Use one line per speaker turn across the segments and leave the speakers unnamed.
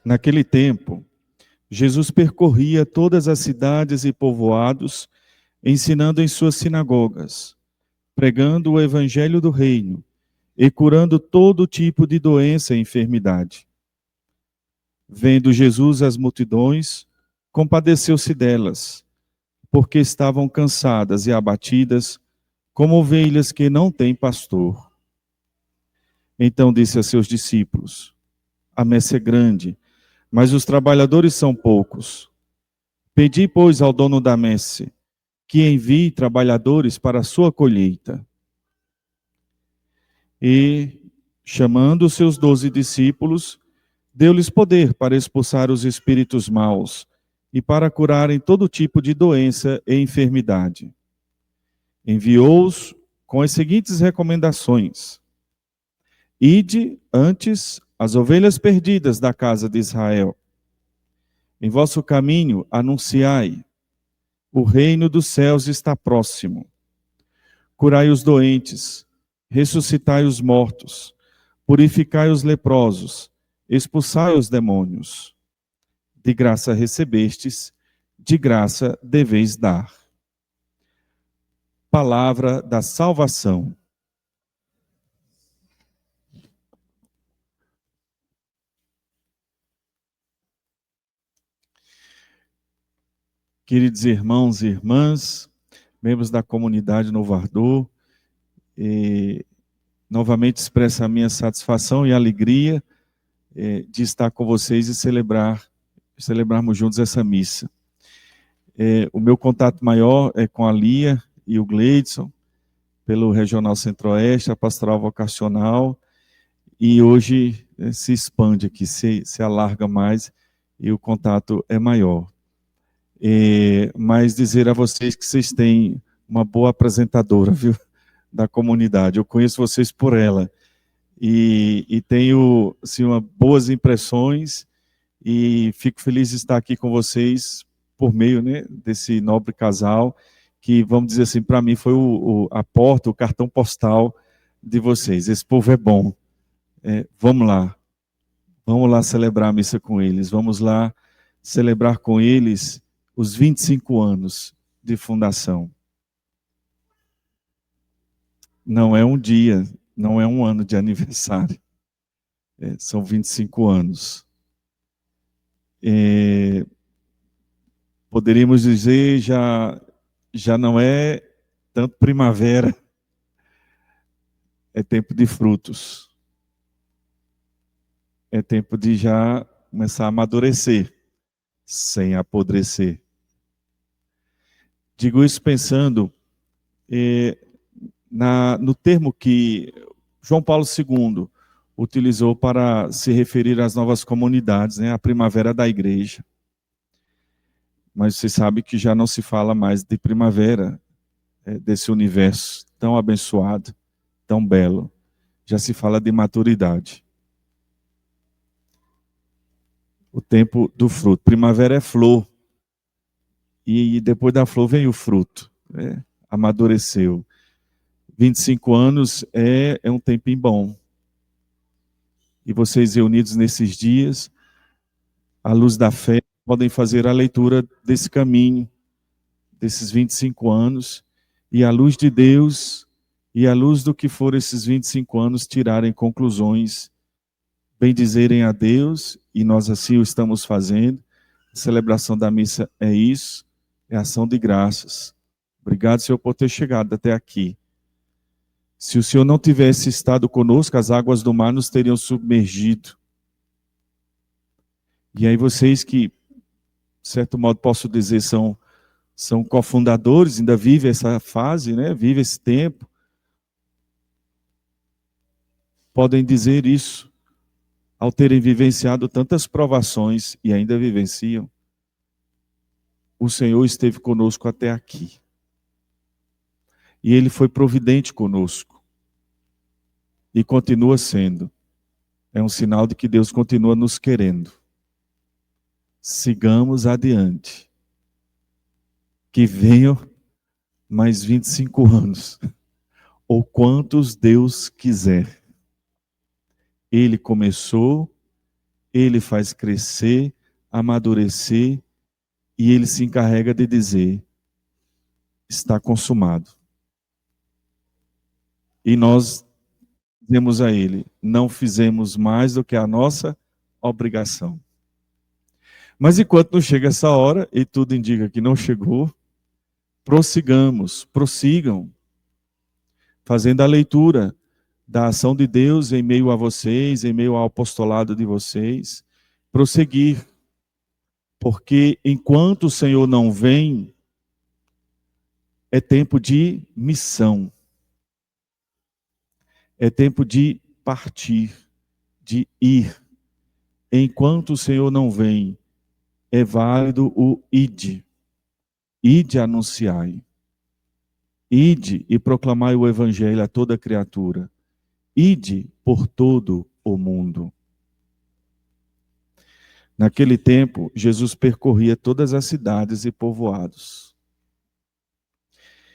Naquele tempo, Jesus percorria todas as cidades e povoados, ensinando em suas sinagogas, pregando o evangelho do reino e curando todo tipo de doença e enfermidade. Vendo Jesus as multidões, compadeceu-se delas, porque estavam cansadas e abatidas, como ovelhas que não têm pastor. Então disse a seus discípulos: a messe é grande, mas os trabalhadores são poucos. Pedi, pois, ao dono da messe que envie trabalhadores para a sua colheita. E, chamando os seus 12 discípulos, deu-lhes poder para expulsar os espíritos maus e para curarem todo tipo de doença e enfermidade. Enviou-os com as seguintes recomendações: ide antes as ovelhas perdidas da casa de Israel. Em vosso caminho anunciai: o reino dos céus está próximo. Curai os doentes, ressuscitai os mortos, purificai os leprosos, expulsai os demônios. De graça recebestes, de graça deveis dar. Palavra da salvação. Queridos irmãos e irmãs, membros da comunidade Novo Ardor, novamente expresso a minha satisfação e alegria de estar com vocês e celebrarmos juntos essa missa. O meu contato maior é com a Lia e o Gleidson, pelo Regional Centro-Oeste, a Pastoral Vocacional, e hoje se expande aqui, se alarga mais e o contato é maior. Mas dizer a vocês que vocês têm uma boa apresentadora, viu, da comunidade. Eu conheço vocês por ela e tenho assim, boas impressões e fico feliz de estar aqui com vocês por meio, né, desse nobre casal que, vamos dizer assim, para mim foi a porta, o cartão postal de vocês. Esse povo é bom. Vamos lá celebrar a missa com eles, vamos lá celebrar com eles os 25 anos de fundação. Não é um dia, não é um ano de aniversário, são 25 anos. Poderíamos dizer, já não é tanto primavera, é tempo de frutos. É tempo de já começar a amadurecer, sem apodrecer. Digo isso pensando no termo que João Paulo II utilizou para se referir às novas comunidades, né, a primavera da igreja. Mas você sabe que já não se fala mais de primavera, desse universo tão abençoado, tão belo. Já se fala de maturidade. O tempo do fruto. Primavera é flor. E depois da flor vem o fruto. Amadureceu. 25 anos é um tempinho bom. E vocês reunidos nesses dias, à luz da fé, podem fazer a leitura desse caminho, desses 25 anos, e à luz de Deus, e à luz do que for esses 25 anos, tirarem conclusões, bendizerem a Deus, e nós assim o estamos fazendo. A celebração da missa é isso, é ação de graças. Obrigado, Senhor, por ter chegado até aqui. Se o Senhor não tivesse estado conosco, as águas do mar nos teriam submergido. E aí vocês que, de certo modo, posso dizer, são cofundadores, ainda vivem essa fase, né? Vivem esse tempo. Podem dizer isso, ao terem vivenciado tantas provações e ainda vivenciam. O Senhor esteve conosco até aqui. E Ele foi providente conosco. E continua sendo. É um sinal de que Deus continua nos querendo. Sigamos adiante. Que venham mais 25 anos. Ou quantos Deus quiser. Ele começou, Ele faz crescer, amadurecer, e Ele se encarrega de dizer: está consumado. E nós dizemos a Ele: não fizemos mais do que a nossa obrigação. Mas enquanto não chega essa hora, e tudo indica que não chegou, prossigam, fazendo a leitura da ação de Deus em meio a vocês, em meio ao apostolado de vocês, prosseguir, porque enquanto o Senhor não vem, é tempo de missão, é tempo de partir, de ir. Enquanto o Senhor não vem, é válido o ide, ide anunciai, ide e proclamai o evangelho a toda criatura, ide por todo o mundo. Naquele tempo, Jesus percorria todas as cidades e povoados.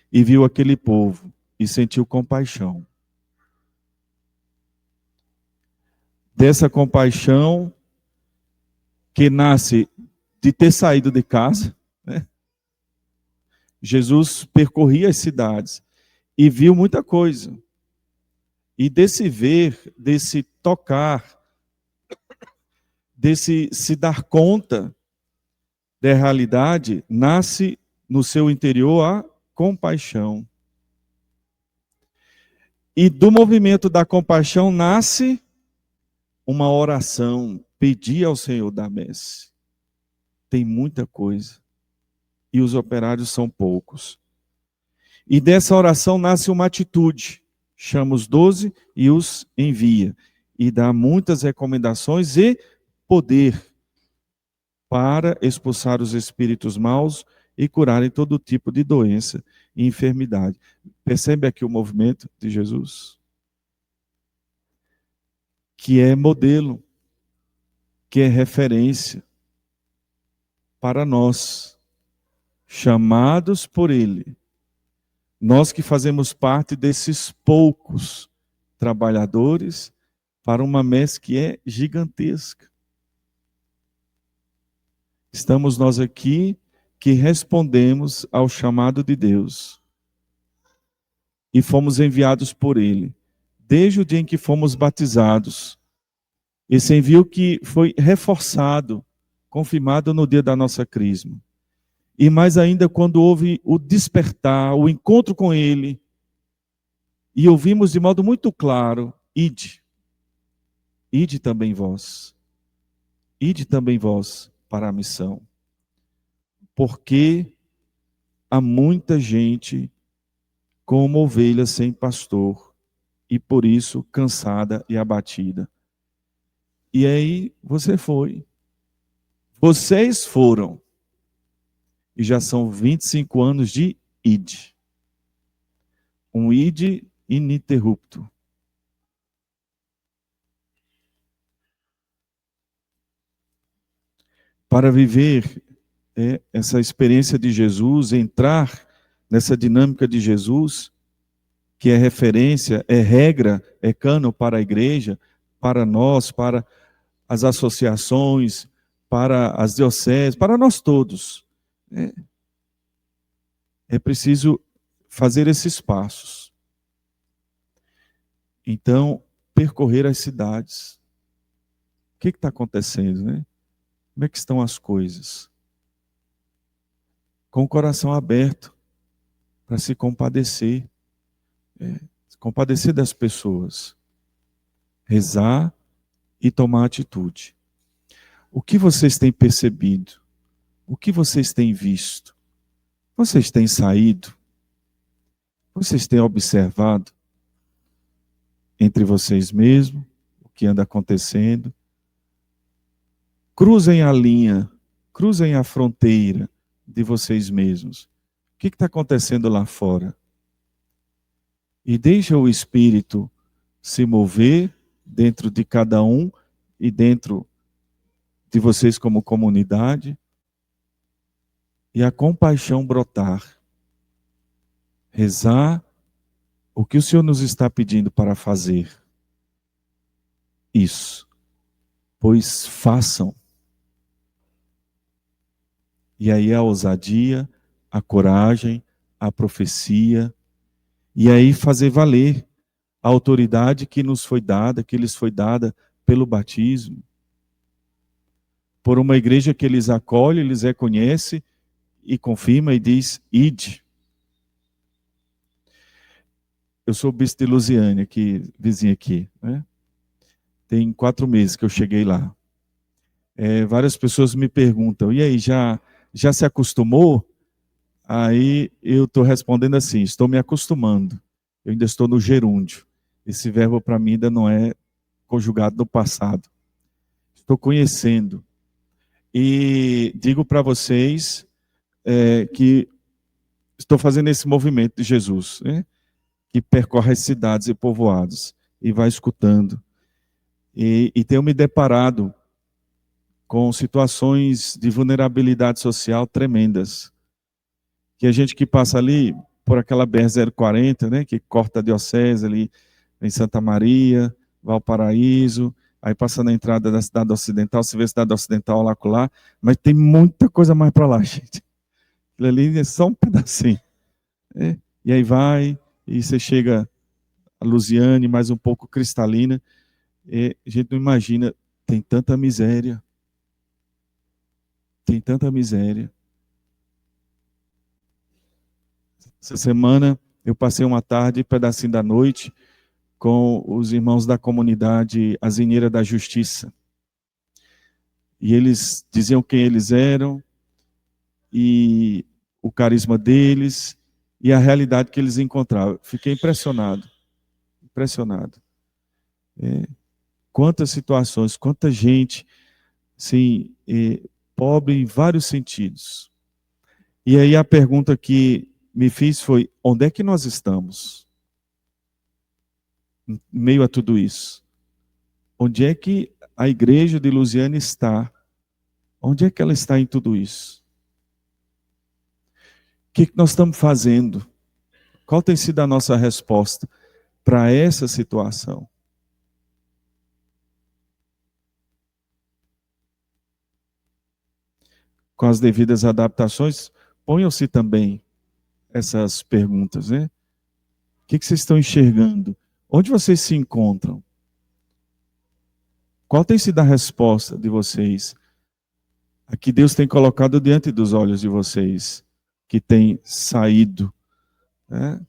E viu aquele povo e sentiu compaixão. Dessa compaixão que nasce de ter saído de casa, né? Jesus percorria as cidades e viu muita coisa. E desse ver, desse tocar, desse se dar conta da realidade, nasce no seu interior a compaixão. E do movimento da compaixão nasce uma oração, pedir ao Senhor da messe. Tem muita coisa. E os operários são poucos. E dessa oração nasce uma atitude. Chama os 12 e os envia. E dá muitas recomendações e poder para expulsar os espíritos maus e curarem todo tipo de doença e enfermidade. Percebe aqui o movimento de Jesus? Que é modelo, que é referência para nós, chamados por Ele. Nós que fazemos parte desses poucos trabalhadores para uma messe que é gigantesca. Estamos nós aqui que respondemos ao chamado de Deus e fomos enviados por Ele, desde o dia em que fomos batizados. Esse envio que foi reforçado, confirmado no dia da nossa crisma. E mais ainda quando houve o despertar, o encontro com Ele, e ouvimos de modo muito claro: ide, ide também vós para a missão. Porque há muita gente como ovelha sem pastor, e por isso cansada e abatida. E aí você foi. Vocês foram. E já são 25 anos de ide. Um ide ininterrupto. Para viver essa experiência de Jesus, entrar nessa dinâmica de Jesus, que é referência, é regra, é cano para a igreja, para nós, para as associações, para as dioceses, para nós todos. É preciso fazer esses passos. Então, percorrer as cidades. O que está acontecendo, né? Como é que estão as coisas? Com o coração aberto para se compadecer. Compadecer das pessoas. Rezar e tomar atitude. O que vocês têm percebido? O que vocês têm visto? Vocês têm saído? Vocês têm observado entre vocês mesmos o que anda acontecendo? Cruzem a linha, cruzem a fronteira de vocês mesmos. O que está acontecendo lá fora? E deixa o Espírito se mover dentro de cada um e dentro de vocês como comunidade, e a compaixão brotar. Rezar o que o Senhor nos está pedindo para fazer. Isso. pois façam. E aí a ousadia, a coragem, a profecia, e aí fazer valer a autoridade que nos foi dada, que lhes foi dada pelo batismo, por uma igreja que eles acolhe, eles reconhece e confirma e diz: ide. Eu sou bispo de Lusiânia, aqui, vizinho aqui, né? Tem 4 meses que eu cheguei lá. Várias pessoas me perguntam: e aí, já se acostumou? Aí eu estou respondendo assim: estou me acostumando. Eu ainda estou no gerúndio. Esse verbo para mim ainda não é conjugado no passado. Estou conhecendo. E digo para vocês que estou fazendo esse movimento de Jesus, né? Que percorre as cidades e povoados e vai escutando. E tenho me deparado com situações de vulnerabilidade social tremendas. Que a gente que passa ali por aquela BR-040, né, que corta a diocese ali em Santa Maria, Valparaíso, aí passa na entrada da cidade ocidental, você vê a cidade ocidental lá, mas tem muita coisa mais para lá, gente. Aquilo ali é só um pedacinho. Né? E aí vai, e você chega a Lusiane, mais um pouco Cristalina, e a gente não imagina, tem tanta miséria. Tem tanta miséria. Essa semana eu passei uma tarde, pedacinho da noite, com os irmãos da comunidade Azineira da Justiça. E eles diziam quem eles eram, e o carisma deles, e a realidade que eles encontravam. Fiquei impressionado. Impressionado. Quantas situações, quanta gente, assim, pobre em vários sentidos. E aí a pergunta que me fiz foi: onde é que nós estamos? Em meio a tudo isso. Onde é que a igreja de Lusiânia está? Onde é que ela está em tudo isso? O que nós estamos fazendo? Qual tem sido a nossa resposta para essa situação? Com as devidas adaptações, ponham-se também essas perguntas, né? O que vocês estão enxergando? Onde vocês se encontram? Qual tem sido a resposta de vocês? A que Deus tem colocado diante dos olhos de vocês, que tem saído, né?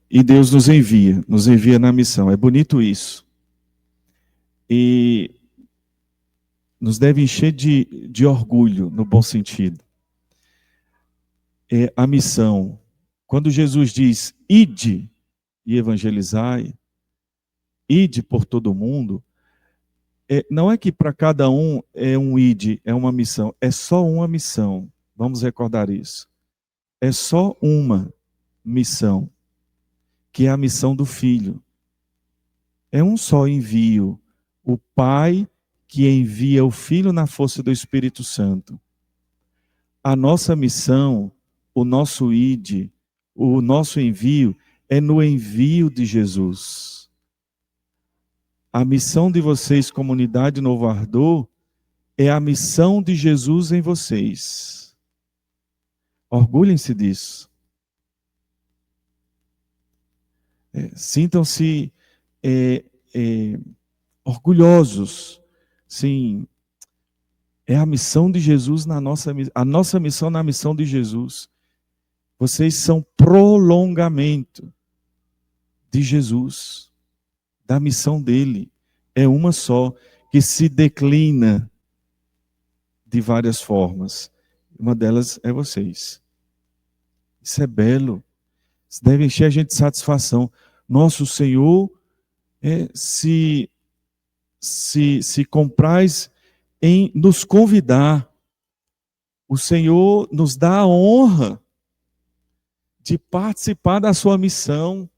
E Deus nos envia na missão. É bonito isso. E nos deve encher de orgulho, no bom sentido. A missão. Quando Jesus diz: ide e evangelizai, ide por todo o mundo, não é que para cada um é um ide, é uma missão. É só uma missão. Vamos recordar isso. É só uma missão, que é a missão do Filho. É um só envio. O Pai que envia o Filho na força do Espírito Santo. A nossa missão, o nosso ide, o nosso envio, é no envio de Jesus. A missão de vocês, comunidade Novo Ardor, é a missão de Jesus em vocês. Orgulhem-se disso. Sintam-se orgulhosos. Sim, é a missão de Jesus a nossa missão na missão de Jesus. Vocês são prolongamento de Jesus, da missão dele. É uma só, que se declina de várias formas. Uma delas é vocês. Isso é belo. Isso deve encher a gente de satisfação. Nosso Senhor se compraz em nos convidar. O Senhor nos dá a honra de participar da sua missão.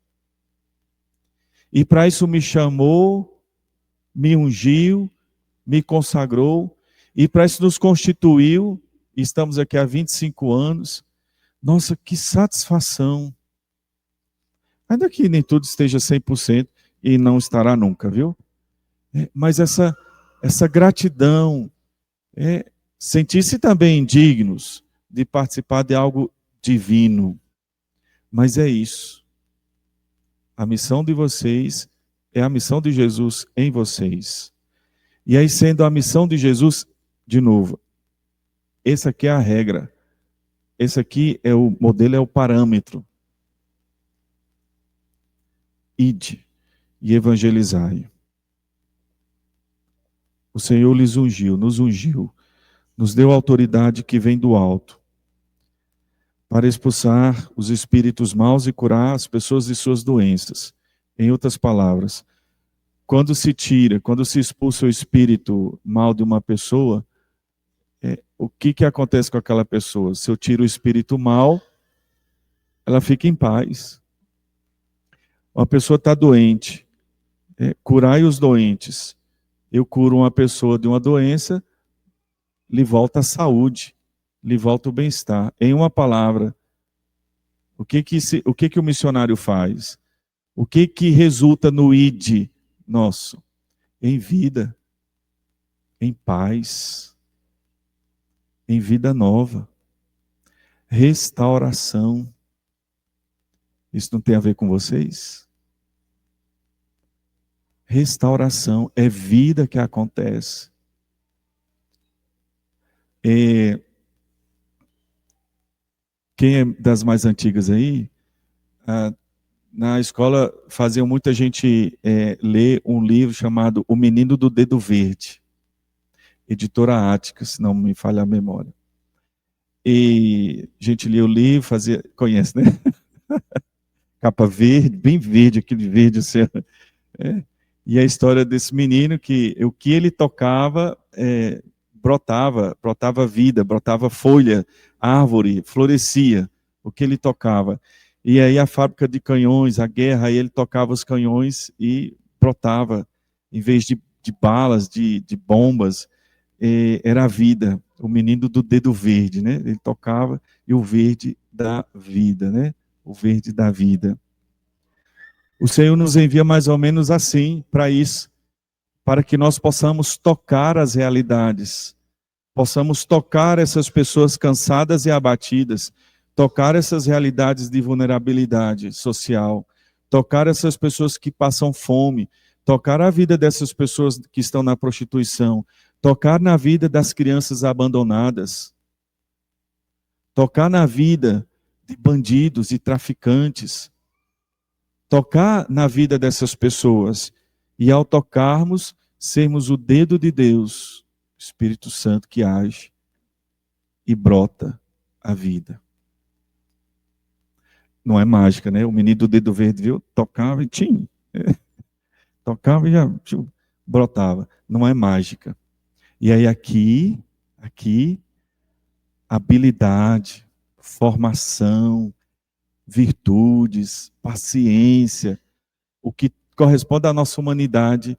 E para isso me chamou, me ungiu, me consagrou, e para isso nos constituiu. Estamos aqui há 25 anos. Nossa, que satisfação. Ainda que nem tudo esteja 100%, e não estará nunca, viu? Mas essa gratidão, sentir-se também dignos de participar de algo divino. Mas é isso. A missão de vocês é a missão de Jesus em vocês. E aí, sendo a missão de Jesus, de novo, essa aqui é a regra. Esse aqui é o modelo, é o parâmetro. Ide e evangelizai. O Senhor lhes ungiu, nos deu autoridade que vem do alto, para expulsar os espíritos maus e curar as pessoas de suas doenças. Em outras palavras, quando se expulsa o espírito mal de uma pessoa, o que acontece com aquela pessoa? Se eu tiro o espírito mal, ela fica em paz. Uma pessoa está doente, curai os doentes. Eu curo uma pessoa de uma doença, lhe volta a saúde, lhe volta o bem-estar. Em uma palavra, o que o missionário faz? O que resulta no id nosso? Em vida, em paz, em vida nova, restauração. Isso não tem a ver com vocês? Restauração é vida que acontece. Quem é das mais antigas aí, na escola faziam muita gente ler um livro chamado O Menino do Dedo Verde, editora Ática, se não me falha a memória. E a gente lia o livro, conhece, né? Capa verde, bem verde, aquele verde assim. E a história desse menino que o que ele tocava brotava vida, brotava folha, árvore, florescia, o que ele tocava. E aí a fábrica de canhões, a guerra, aí ele tocava os canhões e brotava, em vez de balas, de bombas, era a vida, o menino do dedo verde, né? Ele tocava e o verde da vida, né? O verde da vida. O Senhor nos envia mais ou menos assim, para isso, para que nós possamos tocar as realidades, possamos tocar essas pessoas cansadas e abatidas, tocar essas realidades de vulnerabilidade social, tocar essas pessoas que passam fome, tocar a vida dessas pessoas que estão na prostituição, tocar na vida das crianças abandonadas, tocar na vida de bandidos e traficantes, tocar na vida dessas pessoas e ao tocarmos, sermos o dedo de Deus, Espírito Santo que age e brota a vida. Não é mágica, né? O menino do dedo verde, viu? Tocava e tinha. Tocava e já brotava. Não é mágica. E aí aqui, habilidade, formação, virtudes, paciência, o que corresponde à nossa humanidade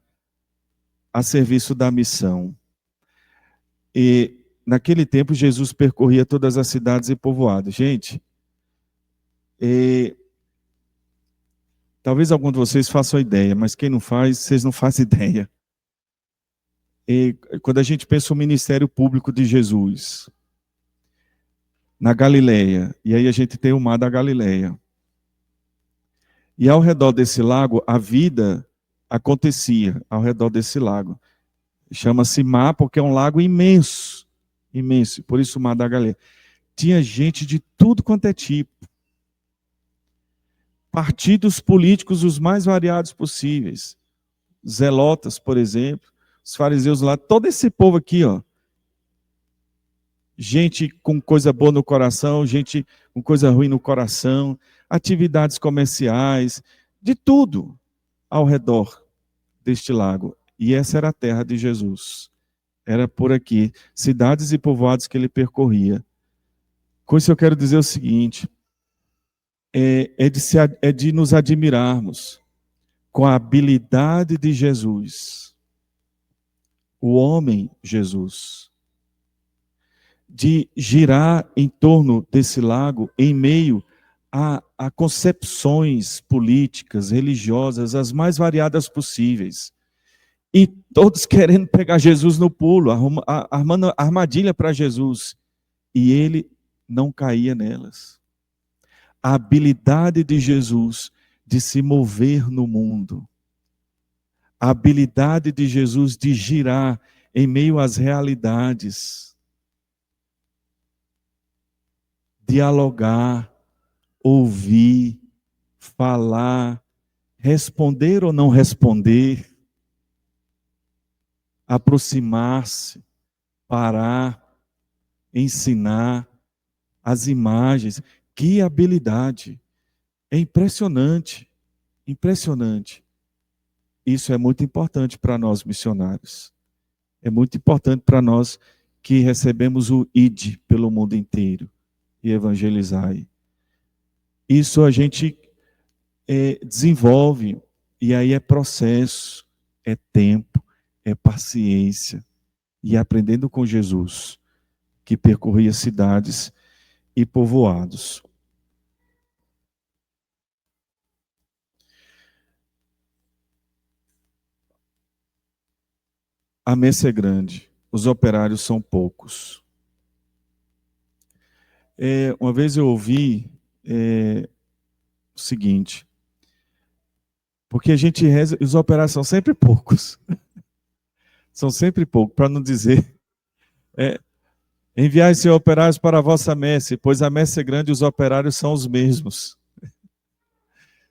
a serviço da missão. E naquele tempo Jesus percorria todas as cidades e povoados. Gente, talvez algum de vocês façam ideia, mas quem não faz, vocês não fazem ideia. Quando a gente pensa o ministério público de Jesus, na Galileia, e aí a gente tem o mar da Galileia. E ao redor desse lago, a vida acontecia ao redor desse lago. Chama-se mar porque é um lago imenso, imenso, por isso o mar da Galileia. Tinha gente de tudo quanto é tipo. Partidos políticos os mais variados possíveis. Zelotas, por exemplo, os fariseus lá, todo esse povo aqui, ó. Gente com coisa boa no coração, gente com coisa ruim no coração, atividades comerciais, de tudo ao redor deste lago. E essa era a terra de Jesus. Era por aqui, cidades e povoados que ele percorria. Com isso eu quero dizer o seguinte, é de nos admirarmos com a habilidade de Jesus, o homem Jesus, de girar em torno desse lago em meio a a concepções políticas, religiosas, as mais variadas possíveis. E todos querendo pegar Jesus no pulo, armando armadilha para Jesus. E ele não caía nelas. A habilidade de Jesus de se mover no mundo, a habilidade de Jesus de girar em meio às realidades, dialogar, ouvir, falar, responder ou não responder, aproximar-se, parar, ensinar, as imagens. Que habilidade! É impressionante, impressionante. Isso é muito importante para nós missionários. É muito importante para nós que recebemos o ID pelo mundo inteiro e evangelizai. Isso a gente desenvolve, e aí é processo, é tempo, é paciência, e aprendendo com Jesus, que percorria cidades e povoados. A messe é grande, os operários são poucos. Uma vez eu ouvi o seguinte, porque a gente reza, os operários são sempre poucos. São sempre poucos, para não dizer. Enviai-se operários para a vossa messe, pois a messe é grande e os operários são os mesmos.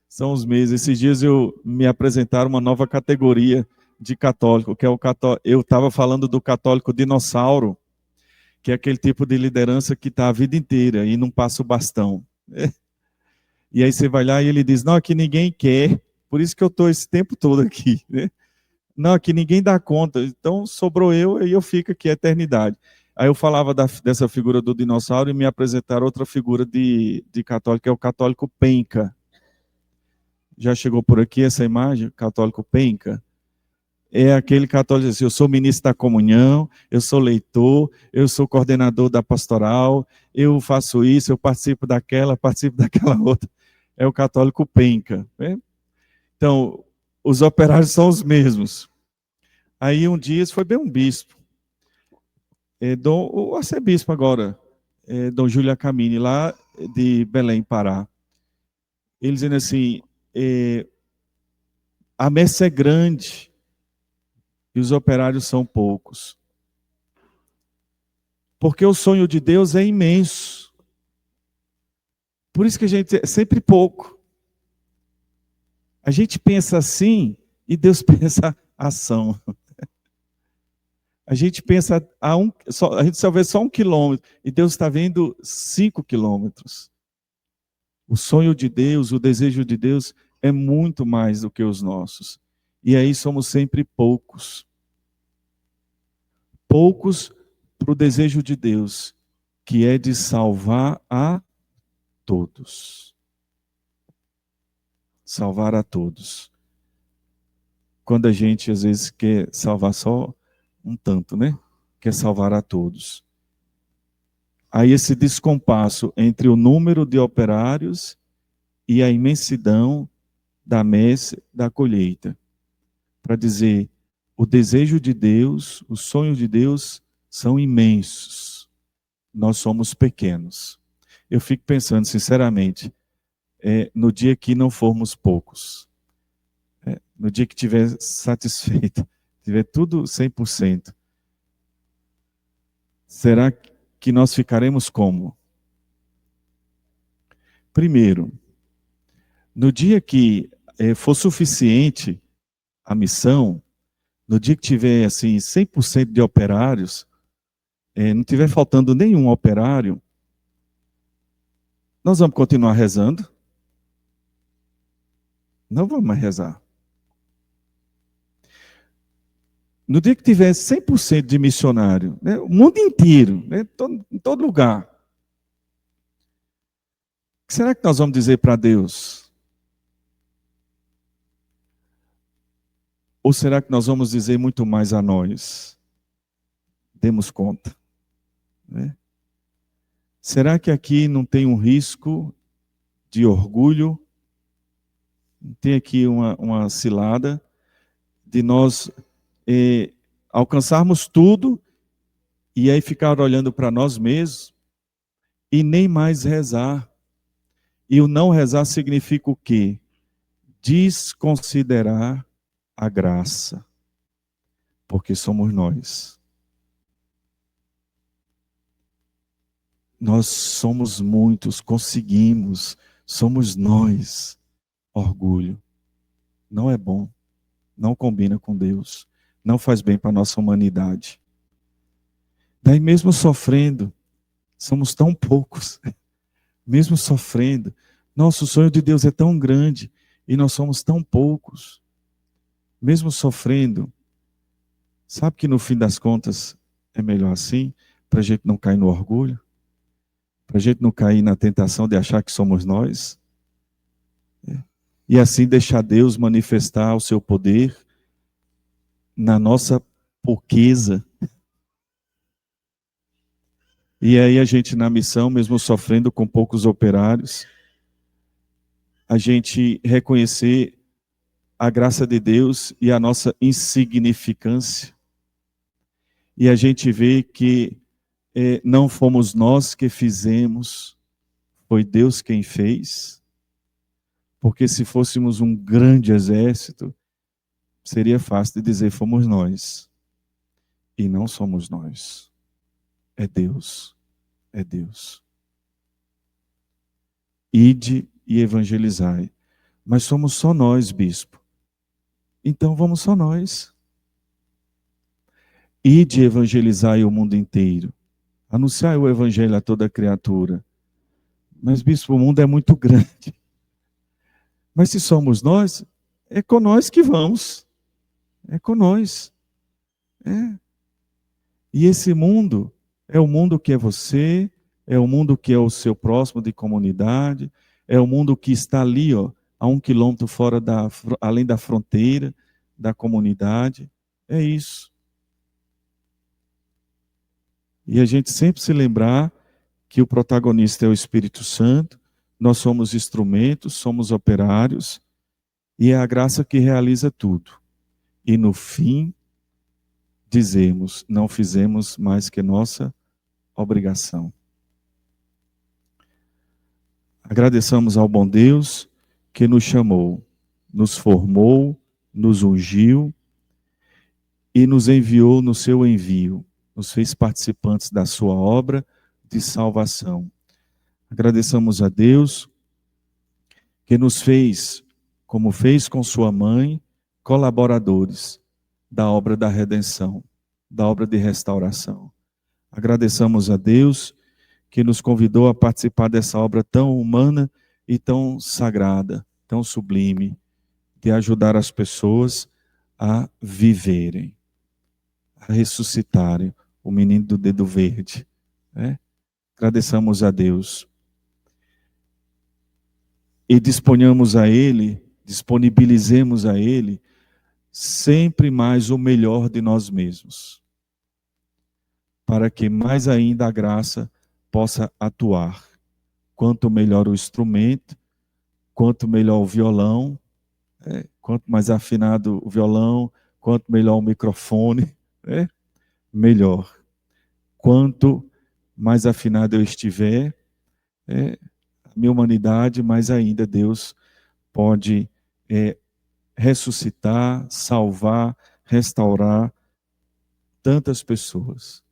São os mesmos. Esses dias me apresentaram uma nova categoria de católico, que é o católico. Eu estava falando do católico dinossauro, que é aquele tipo de liderança que está a vida inteira e não passa o bastão. E aí você vai lá e ele diz, não, aqui ninguém quer, por isso que eu estou esse tempo todo aqui. Não, aqui ninguém dá conta, então sobrou eu e eu fico aqui a eternidade. Aí eu falava dessa figura do dinossauro e me apresentaram outra figura de católico, que é o católico penca. Já chegou por aqui essa imagem, católico penca? É aquele católico assim, eu sou ministro da comunhão, eu sou leitor, eu sou coordenador da pastoral, eu faço isso, eu participo daquela outra. É o católico penca. Né? Então, os operários são os mesmos. Aí um dia, isso foi bem um bispo, o arcebispo agora, Dom Júlio Acamini, lá de Belém, Pará. Ele dizendo assim, a messe é grande e os operários são poucos. Porque o sonho de Deus é imenso. Por isso que a gente é sempre pouco. A gente pensa assim e Deus pensa ação. A gente pensa a gente só vê só 1 quilômetro e Deus está vendo 5 quilômetros. O sonho de Deus, o desejo de Deus é muito mais do que os nossos. E aí somos sempre poucos. Poucos para o desejo de Deus, que é de salvar a todos. Salvar a todos. Quando a gente às vezes quer salvar só um tanto, né? Quer salvar a todos. Aí esse descompasso entre o número de operários e a imensidão da messe da colheita. Para dizer, o desejo de Deus, o sonho de Deus são imensos. Nós somos pequenos. Eu fico pensando, sinceramente, no dia que não formos poucos, no dia que estiver satisfeito, tiver tudo 100%, será que nós ficaremos como? Primeiro, no dia que for suficiente a missão, no dia que tiver assim 100% de operários, não tiver faltando nenhum operário, nós vamos continuar rezando? Não vamos mais rezar. No dia que tiver 100% de missionário, né, o mundo inteiro, né, em todo lugar, o que será que nós vamos dizer para Deus? Ou será que nós vamos dizer muito mais a nós? Demos conta. Né? Será que aqui não tem um risco de orgulho, tem aqui uma cilada, de nós alcançarmos tudo e aí ficar olhando para nós mesmos e nem mais rezar. E o não rezar significa o quê? Desconsiderar a graça, porque somos nós. Nós somos muitos, conseguimos, somos nós. Orgulho. Não é bom, não combina com Deus, não faz bem para a nossa humanidade. Daí mesmo sofrendo, somos tão poucos, mesmo sofrendo, nosso sonho de Deus é tão grande e nós somos tão poucos. Mesmo sofrendo, sabe que no fim das contas é melhor assim, para a gente não cair no orgulho, para a gente não cair na tentação de achar que somos nós, e assim deixar Deus manifestar o seu poder na nossa pouqueza. E aí a gente na missão, mesmo sofrendo com poucos operários, a gente reconhecer a graça de Deus e a nossa insignificância. E a gente vê que não fomos nós que fizemos, foi Deus quem fez. Porque se fôssemos um grande exército, seria fácil de dizer fomos nós. E não somos nós. É Deus. É Deus. Ide e evangelizai. Mas somos só nós, bispo. Então vamos só nós. Ide e evangelizai o mundo inteiro. Anunciai o evangelho a toda criatura. Mas, bispo, o mundo é muito grande. Mas se somos nós, é com nós que vamos. É com nós. É. E esse mundo é o mundo que é você, é o mundo que é o seu próximo de comunidade, é o mundo que está ali, ó, a 1 quilômetro fora além da fronteira da comunidade. É isso. E a gente sempre se lembrar que o protagonista é o Espírito Santo, nós somos instrumentos, somos operários, e é a graça que realiza tudo. E no fim, dizemos, não fizemos mais que nossa obrigação. Agradeçamos ao bom Deus que nos chamou, nos formou, nos ungiu e nos enviou no seu envio, nos fez participantes da sua obra de salvação. Agradeçamos a Deus que nos fez, como fez com sua mãe, colaboradores da obra da redenção, da obra de restauração. Agradeçamos a Deus que nos convidou a participar dessa obra tão humana e tão sagrada, tão sublime, de ajudar as pessoas a viverem, a ressuscitarem o menino do dedo verde. Né? Agradeçamos a Deus. E disponhamos a Ele, disponibilizemos a Ele, sempre mais o melhor de nós mesmos, para que mais ainda a graça possa atuar. Quanto melhor o instrumento, quanto melhor o violão, quanto mais afinado o violão, quanto melhor o microfone, melhor. Quanto mais afinado eu estiver, a minha humanidade, mais ainda Deus pode ressuscitar, salvar, restaurar tantas pessoas.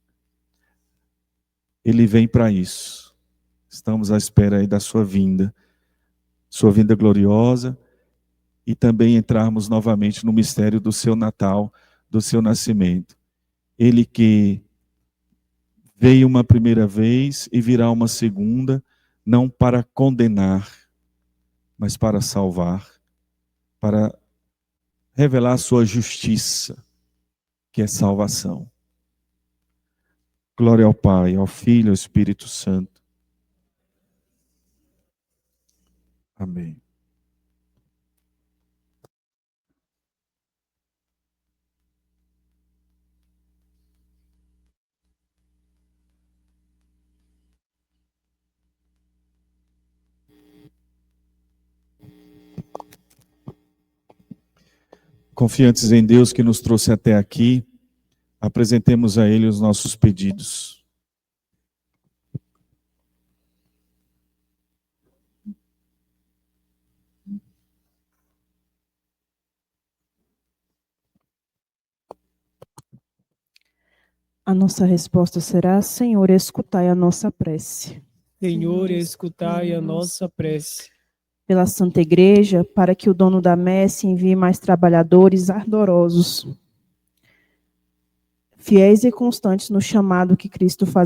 Ele vem para isso. Estamos à espera aí da sua vinda gloriosa, e também entrarmos novamente no mistério do seu Natal, do seu nascimento. Ele que veio uma primeira vez e virá uma segunda, não para condenar, mas para salvar, para revelar a sua justiça, que é salvação. Glória ao Pai, ao Filho e ao Espírito Santo. Amém. Confiantes em Deus que nos trouxe até aqui, apresentemos a Ele os nossos pedidos.
A nossa resposta será: Senhor, escutai a nossa prece.
Senhor, escutai a nossa prece.
Pela Santa Igreja, para que o dono da messe envie mais trabalhadores ardorosos, fiéis e constantes no chamado que Cristo faz